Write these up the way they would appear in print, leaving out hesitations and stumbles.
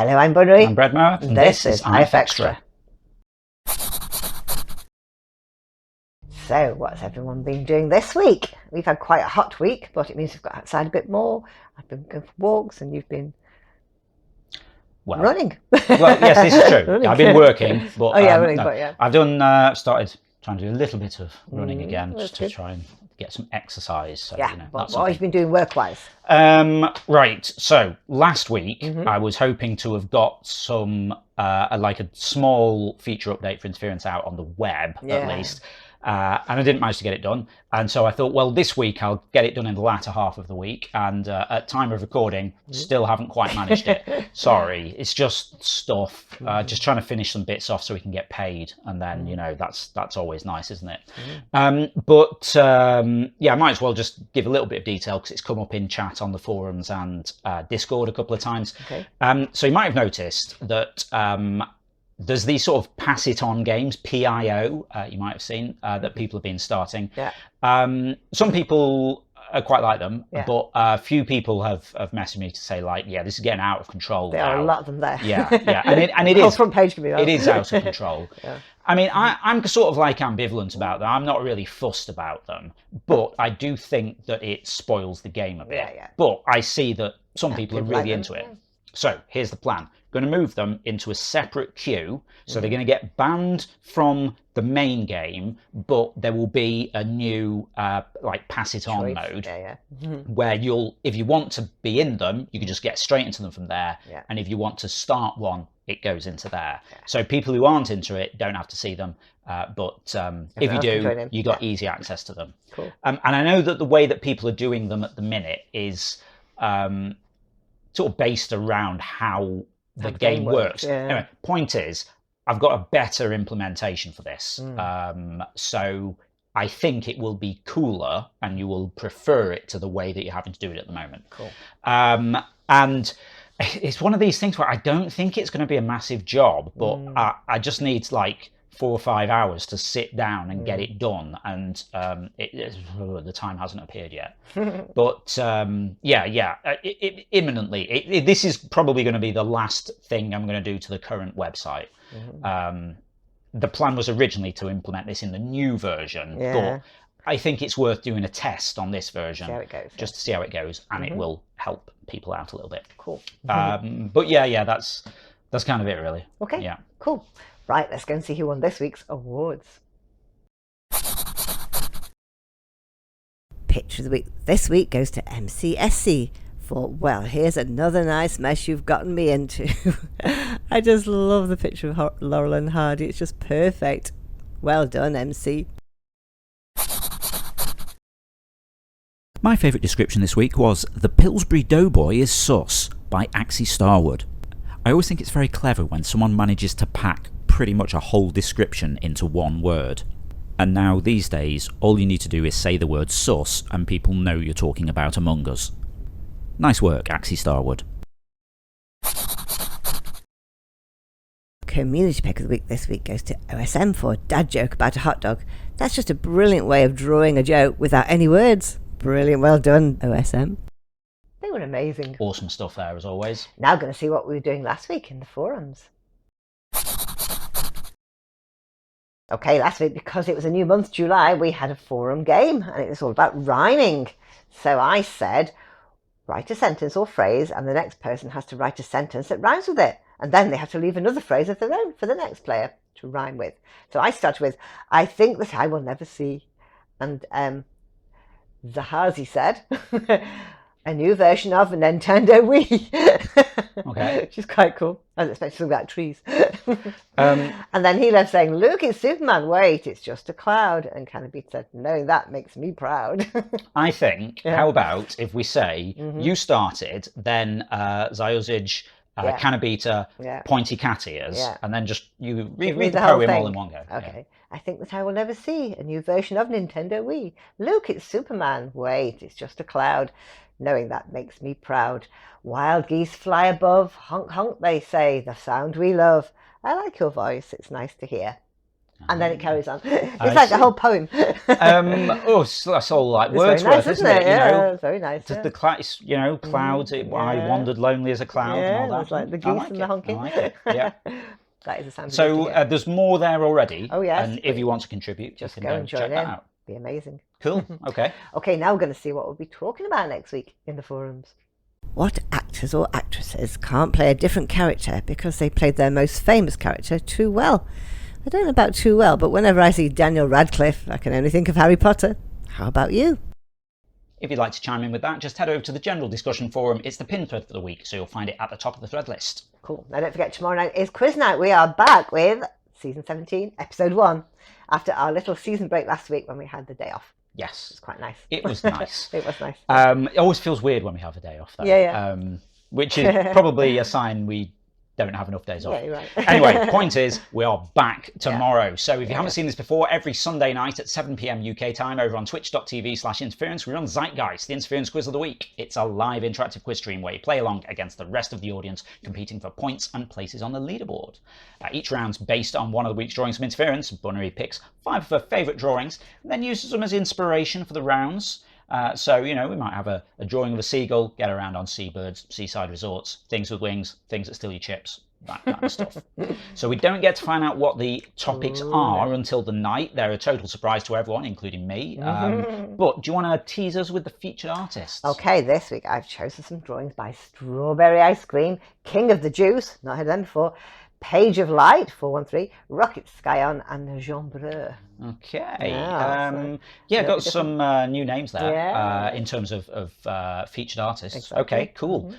Hello, I'm Bunny. I'm Bredmo, and this is IFXtra. So, what's everyone been doing this week? We've had quite a hot week, but it means we've got outside a bit more. I've been going for walks, and you've been running. Well, yes, this is true. I've been working, but I've started trying to do a little bit of running again, just to try and get some exercise. So, what have you been doing work-wise? Right. So last week I was hoping to have got some like a small feature update for Interference out on the web at least. And I didn't manage to get it done. And so I thought, well, this week I'll get it done in the latter half of the week. And at time of recording, still haven't quite managed it. Sorry, it's just stuff. Just trying to finish some bits off so we can get paid. And then, that's always nice, isn't it? Yeah, I might as well just give a little bit of detail because it's come up in chat on the forums and Discord a couple of times. Okay. So you might have noticed that there's these sort of pass it on games, PIO, you might have seen, that people have been starting. Yeah. Some people quite like them, but a few people have messaged me to say, like, this is getting out of control. There are a lot of them there. Yeah. And it is. Front page can be it is out of control. I mean, I'm sort of like ambivalent about them. I'm not really fussed about them, but I do think that it spoils the game a bit. But I see that some people are really into it. So here's the plan. Going to move them into a separate queue. So they're going to get banned from the main game, but there will be a new like pass it on mode where if you want to be in them, you can just get straight into them from there. And if you want to start one, it goes into there. So people who aren't into it don't have to see them. But if you do, you got easy access to them. Cool. And I know that the way that people are doing them at the minute is sort of based around how the game works. Anyway, point is, I've got a better implementation for this. So I think it will be cooler and you will prefer it to the way that you're having to do it at the moment. Cool. And it's one of these things where I don't think it's going to be a massive job, but I just need like 4 or 5 hours to sit down and get it done, and the time hasn't appeared yet. But imminently, this is probably going to be the last thing I'm going to do to the current website. The plan was originally to implement this in the new version, but I think it's worth doing a test on this version just to see how it goes, and it will help people out a little bit. Cool. But that's kind of it, really. Okay. Yeah. Cool. Right, let's go and see who won this week's awards. Picture of the week this week goes to MCSC for, well, here's another nice mess you've gotten me into. I just love the picture of Laurel and Hardy. It's just perfect. Well done, MC. My favourite description this week was "The Pillsbury Doughboy is sus" by Axie Starwood. I always think it's very clever when someone manages to pack pretty much a whole description into one word. And now these days, all you need to do is say the word sus and people know you're talking about Among Us. Nice work, Axie Starwood. Community pick of the week this week goes to OSM for Dad Joke About a Hot Dog. That's just a brilliant way of drawing a joke without any words. Brilliant, well done, OSM. They were amazing. Awesome stuff there, as always. Now going to see what we were doing last week in the forums. Okay, last week, because it was a new month, July, we had a forum game, and it was all about rhyming. So I said, write a sentence or phrase, and the next person has to write a sentence that rhymes with it. And then they have to leave another phrase of their own for the next player to rhyme with. So I started with, I think that I will never see. And Zahazi said, a new version of a Nintendo Wii. Okay. Which is quite cool. I was expecting something about trees. And then he left saying, look, it's Superman. Wait, it's just a cloud. And Canopy said, no, that makes me proud. I think, how about if we say, you started, then Zyozij, Canabita, Pointy Cat Ears, and then just you read the poem all in one go. Okay. I think that I will never see a new version of Nintendo Wii. Look, it's Superman. Wait, it's just a cloud. Knowing that makes me proud. Wild geese fly above. Honk, honk, they say. The sound we love. I like your voice. It's nice to hear. And then it carries on. It's like a whole poem. That's all like Wordsworth, nice, isn't it? Yeah, it's very nice. The clouds, I wandered lonely as a cloud and all that. It's like the geese and the honking. I like it. Yeah. That is a sound. So there's more there already. Oh yes. And if you want to contribute, just you go and check that out. Be amazing. Cool. Okay. Okay, now we're going to see what we'll be talking about next week in the forums. What actors or actresses can't play a different character because they played their most famous character too well? I don't know about too well, but whenever I see Daniel Radcliffe, I can only think of Harry Potter. How about you? If you'd like to chime in with that, just head over to the general discussion forum. It's the pin thread for the week, so you'll find it at the top of the thread list. Cool. Now don't forget, tomorrow night is quiz night. We are back with season 17, episode 1, after our little season break last week when we had the day off. Yes. It was quite nice. It was nice. It was nice. It always feels weird when we have a day off, though. Yeah. Which is probably a sign we don't have enough days off. Yeah, you're right. Anyway, point is, we are back tomorrow. So if you haven't seen this before, every Sunday night at 7 p.m. UK time over on twitch.tv/interference, we run Zeitgeist, the Interference Quiz of the Week. It's a live interactive quiz stream where you play along against the rest of the audience, competing for points and places on the leaderboard. Each round's based on one of the week's drawings from Interference. Bunnery picks 5 of her favourite drawings and then uses them as inspiration for the rounds. So, we might have a drawing of a seagull, get around on seabirds, seaside resorts, things with wings, things that steal your chips, that kind of stuff. So we don't get to find out what the topics are until the night. They're a total surprise to everyone, including me. But do you want to tease us with the featured artists? Okay, this week I've chosen some drawings by Strawberry Ice Cream, King of the Juice, not heard of them before, Page of Light, 413, Rocket Skyon, and Jean Breu. Okay. Got some new names there in terms of featured artists. Exactly. Okay, cool.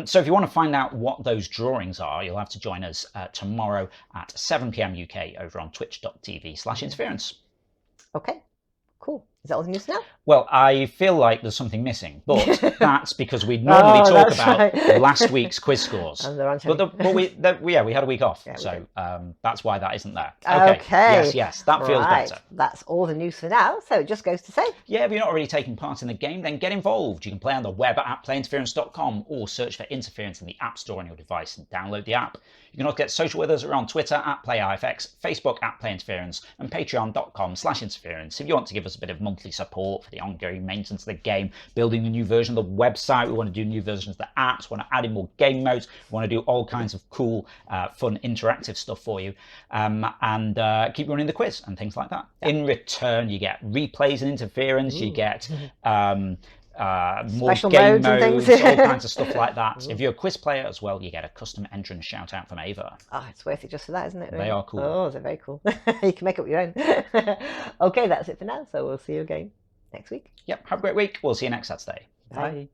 So if you want to find out what those drawings are, you'll have to join us tomorrow at 7 p.m. UK over on twitch.tv/interference. Okay, cool. Is that all the news now? Well, I feel like there's something missing, but that's because we normally talk about last week's quiz scores. And they're on we had a week off, so that's why that isn't there. Okay. Yes, that feels better. That's all the news for now, so it just goes to say. Yeah, if you're not already taking part in the game, then get involved. You can play on the web at playinterference.com or search for Interference in the App Store on your device and download the app. You can also get social with us around Twitter at PlayIFX, Facebook at PlayInterference, and patreon.com/interference if you want to give us a bit of monthly support for the ongoing maintenance of the game, building a new version of the website. We want to do new versions of the apps, we want to add in more game modes, we want to do all kinds of cool, fun, interactive stuff for you, and keep running the quiz and things like that. In return, you get replays and interference, you get more special game modes and modes, all things. kinds of stuff like that. If you're a quiz player as well, you get a custom entrance shout out from Ava. Oh, it's worth it just for that, isn't it? Really? They are cool. Oh, they're very cool. You can make up your own. Okay, that's it for now. So we'll see you again next week. Yep, have a great week. We'll see you next Saturday. Bye.